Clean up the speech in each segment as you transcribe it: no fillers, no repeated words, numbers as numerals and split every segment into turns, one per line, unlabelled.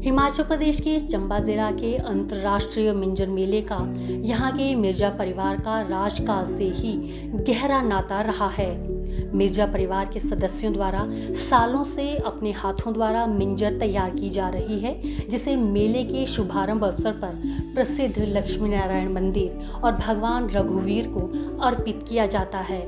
हिमाचल प्रदेश के चंबा जिला के अंतर्राष्ट्रीय मिंजर मेले का यहाँ के मिर्जा परिवार का राजकाल से ही गहरा नाता रहा है। मिर्जा परिवार के सदस्यों द्वारा सालों से अपने हाथों द्वारा मिंजर तैयार की जा रही है, जिसे मेले के शुभारंभ अवसर पर प्रसिद्ध लक्ष्मी नारायण मंदिर और भगवान रघुवीर को अर्पित किया जाता है।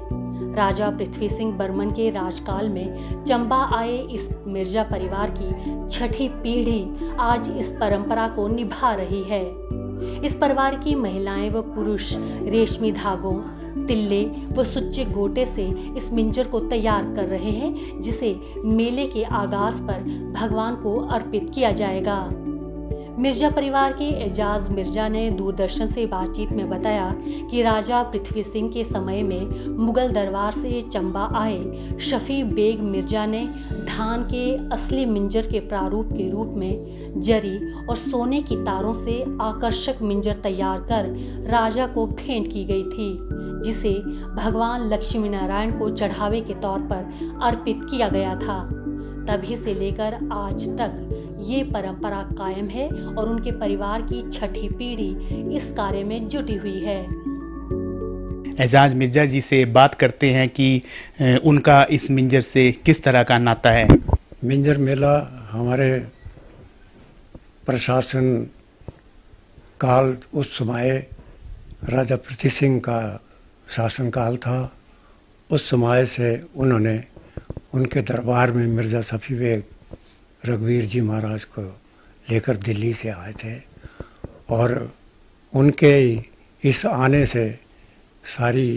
राजा पृथ्वी सिंह बर्मन के राजकाल में चंबा आए इस मिर्जा परिवार की छठी पीढ़ी आज इस परंपरा को निभा रही है। इस परिवार की महिलाएं व पुरुष रेशमी धागों, तिल्ले व सुच्चे गोटे से इस मिंजर को तैयार कर रहे हैं, जिसे मेले के आगाज पर भगवान को अर्पित किया जाएगा। मिर्जा परिवार के एजाज मिर्जा ने दूरदर्शन से बातचीत में बताया कि राजा पृथ्वी सिंह के समय में मुगल दरबार से चंबा आए शफी बेग मिर्जा ने धान के असली मिंजर के प्रारूप के रूप में जरी और सोने की तारों से आकर्षक मिंजर तैयार कर राजा को भेंट की गई थी, जिसे भगवान लक्ष्मी नारायण को चढ़ावे के तौर पर अर्पित किया गया था। तभी से लेकर आज तक ये परंपरा कायम है और उनके परिवार की छठी पीढ़ी इस कार्य में जुटी हुई है।
एजाज मिर्जा जी से बात करते हैं कि उनका इस मिंजर से किस तरह का नाता है।
मिंजर मेला हमारे प्रशासन काल, उस समय राजा पृथ्वी सिंह का शासनकाल था। उस समय से उन्होंने उनके दरबार में मिर्ज़ा शफी बेग रघुवीर जी महाराज को लेकर दिल्ली से आए थे और उनके इस आने से सारी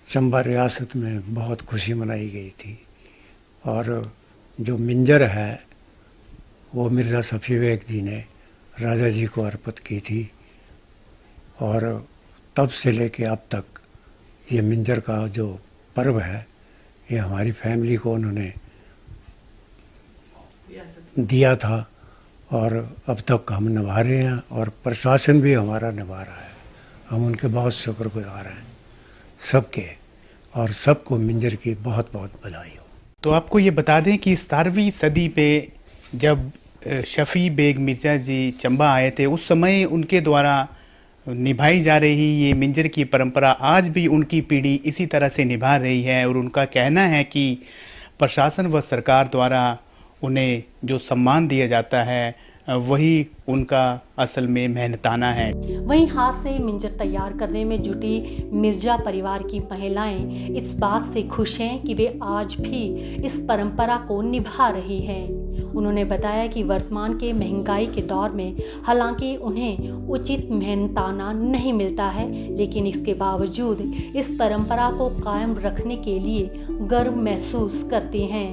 चंबा रियासत में बहुत खुशी मनाई गई थी। और जो मिंजर है वो मिर्ज़ा शफी बेग जी ने राजा जी को अर्पित की थी और तब से लेके अब तक ये मिंजर का जो पर्व है ये हमारी फैमिली को उन्होंने दिया था और अब तक हम निभा रहे हैं और प्रशासन भी हमारा निभा रहा है। हम उनके बहुत शुक्रगुजार हैं सबके, और सबको मिंजर की बहुत बहुत बधाई हो।
तो आपको ये बता दें कि 17वीं सदी पे जब शफी बेग मिर्जा जी चंबा आए थे, उस समय उनके द्वारा निभाई जा रही ये मिंजर की परंपरा आज भी उनकी पीढ़ी इसी तरह से निभा रही है। और उनका कहना है कि प्रशासन व सरकार द्वारा उन्हें जो सम्मान दिया जाता है वही उनका असल में मेहनताना है।
वहीं हाथ से मिंजर तैयार करने में जुटी मिर्जा परिवार की महिलाएं इस बात से खुश हैं कि वे आज भी इस परंपरा को निभा रही हैं। उन्होंने बताया कि वर्तमान के महंगाई के दौर में हालांकि उन्हें उचित मेहनताना नहीं मिलता है, लेकिन इसके बावजूद इस परंपरा को कायम रखने के लिए गर्व महसूस करती हैं।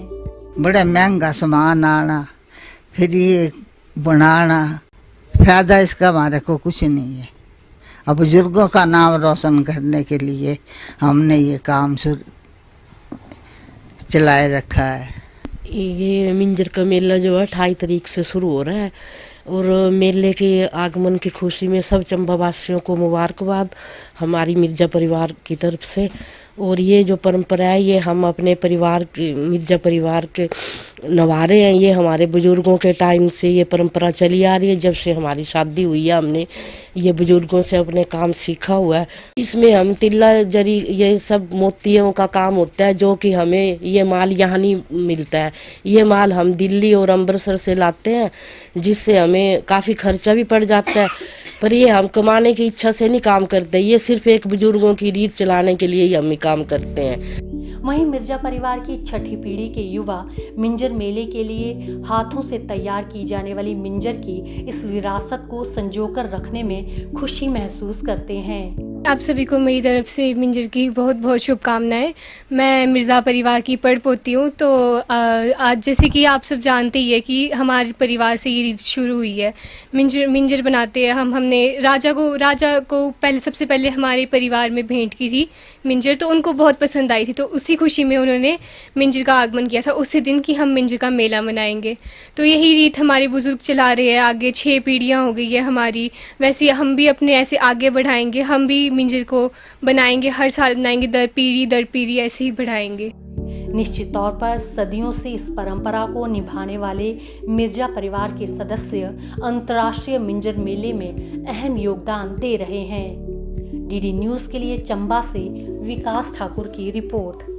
बड़ा महंगा सामान आना, फिर ये बनाना, फायदा इसका हमारे को कुछ नहीं है। अब बुजुर्गों का नाम रोशन करने के लिए हमने ये काम चलाए रखा है।
ये मिंजर का मेला जो है 28 तारीख से शुरू हो रहा है और मेले के आगमन की खुशी में सब चंबा वासियों को मुबारकबाद हमारी मिर्जा परिवार की तरफ से। और ये जो परंपरा है ये हम अपने परिवार के मिर्जा परिवार के निभा रहे हैं। ये हमारे बुजुर्गों के टाइम से ये परंपरा चली आ रही है। जब से हमारी शादी हुई है हमने ये बुजुर्गों से अपने काम सीखा हुआ है। इसमें हम तिल्ला जरी ये सब मोतियों का काम होता है, जो कि हमें ये माल यहाँ नहीं मिलता है। ये माल हम दिल्ली और अमृतसर से लाते हैं, जिससे हमें काफ़ी खर्चा भी पड़ जाता है। पर ये हम कमाने की इच्छा से नहीं काम करते, ये सिर्फ एक बुजुर्गों की रीत चलाने के लिए ही हम काम करते हैं।
वहीं मिर्जा परिवार की छठी पीढ़ी के युवा मिंजर मेले के लिए हाथों से तैयार की जाने वाली मिंजर की इस विरासत को संजोकर रखने में खुशी महसूस करते हैं।
आप सभी को मेरी तरफ से मिंजर की बहुत बहुत शुभकामनाएं। मैं मिर्ज़ा परिवार की पड़पोती हूँ, तो आज जैसे कि आप सब जानते ही है कि हमारे परिवार से ये रीत शुरू हुई है। मिंजर बनाते हैं हमने राजा को पहले सबसे पहले हमारे परिवार में भेंट की थी मिंजर, तो उनको बहुत पसंद आई थी, तो उसी खुशी में उन्होंने मिंजर का आगमन किया था उसी दिन कि हम मिंजर का मेला मनाएंगे। तो यही रीत हमारे बुजुर्ग चला रहे हैं, आगे 6 पीढ़ियाँ हो गई है हमारी। वैसे हम भी अपने ऐसे आगे बढ़ाएंगे, हम भी मिंजर को बनाएंगे, हर साल बनाएंगे, दर पीढ़ी ऐसे ही बढ़ाएंगे।
निश्चित तौर पर सदियों से इस परंपरा को निभाने वाले मिर्जा परिवार के सदस्य अंतर्राष्ट्रीय मिंजर मेले में अहम योगदान दे रहे हैं। डीडी न्यूज़ के लिए चंबा से विकास ठाकुर की रिपोर्ट।